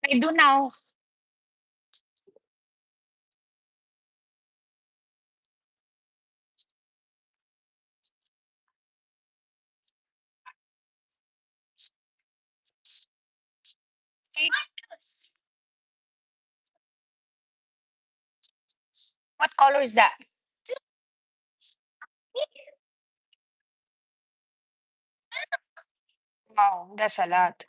I do now. See? What color is that? Wow, that's a lot.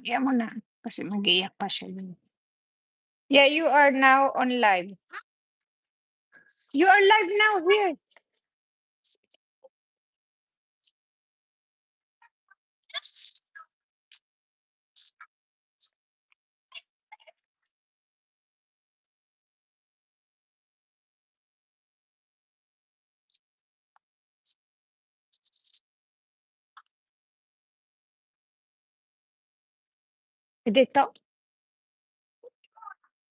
Yan mo na. Kasi mag-iiyak pa siya dun. Yeah, you are now on live. You are live now here. Dito.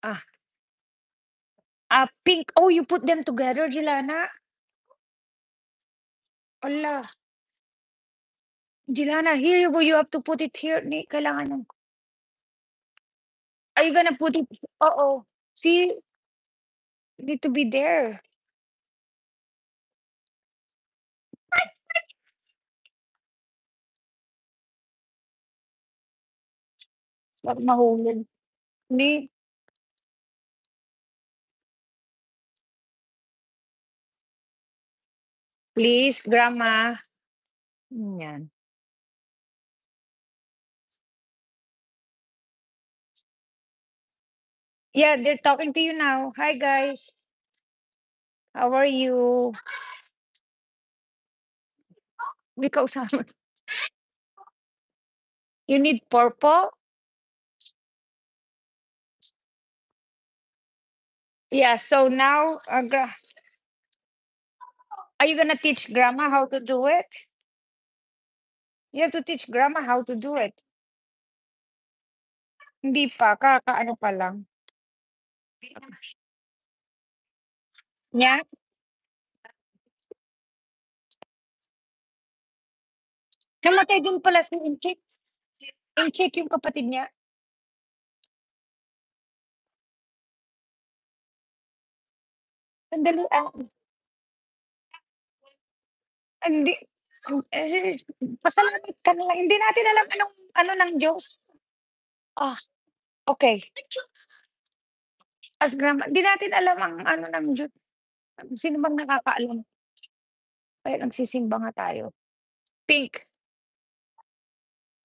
Ah, pink. Oh, you put them together, Juliana? Hala. Juliana, here you go. You have to put it here. Kailangan ng... Are you gonna put it? Oo. See, you need to be there. Baka mahulog. Ni, please, grandma. Yan. Yeah, they're talking to you now. Hi, guys. How are you? Ikaw sama. You need purple? Yeah, so now, are you gonna teach grandma how to do it? You have to teach grandma how to do it. Hindi pa, kakaano pa lang. Niya? Namatay din pala si Inchik. Inchik yung kapatid niya. Sandali, hindi, pasalamat ka na lang. Hindi natin alam anong ano ng Diyos. Ah, okay. As grandma, hindi natin alam ang ano ng Diyos. Sino bang nakakaalam? Kaya nagsisimba nga tayo. Pink.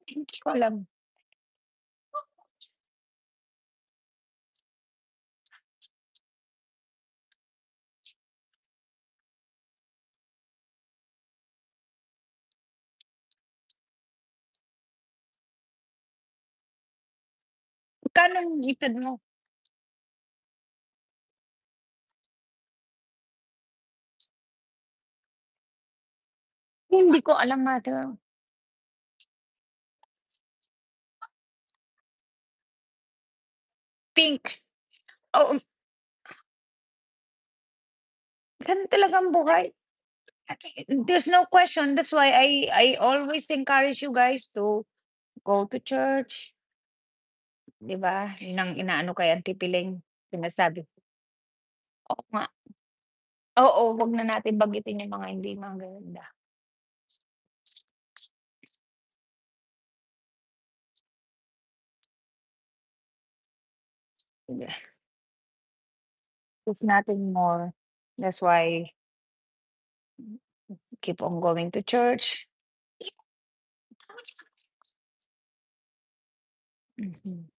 Hindi ko alam. Magkano ang ipad mo? Hindi ko alam, mother. Pink. Oo, ganun talaga ang buhay. There's no question. That's why I always encourage you guys to go to church. 'Di ba? Yun ang inaano kay Auntie Piling, sinasabi. Oo nga. Oo, wag na natin banggitin yung mga hindi magaganda. Sige. There's nothing more. That's why keep on going to church. Mhm.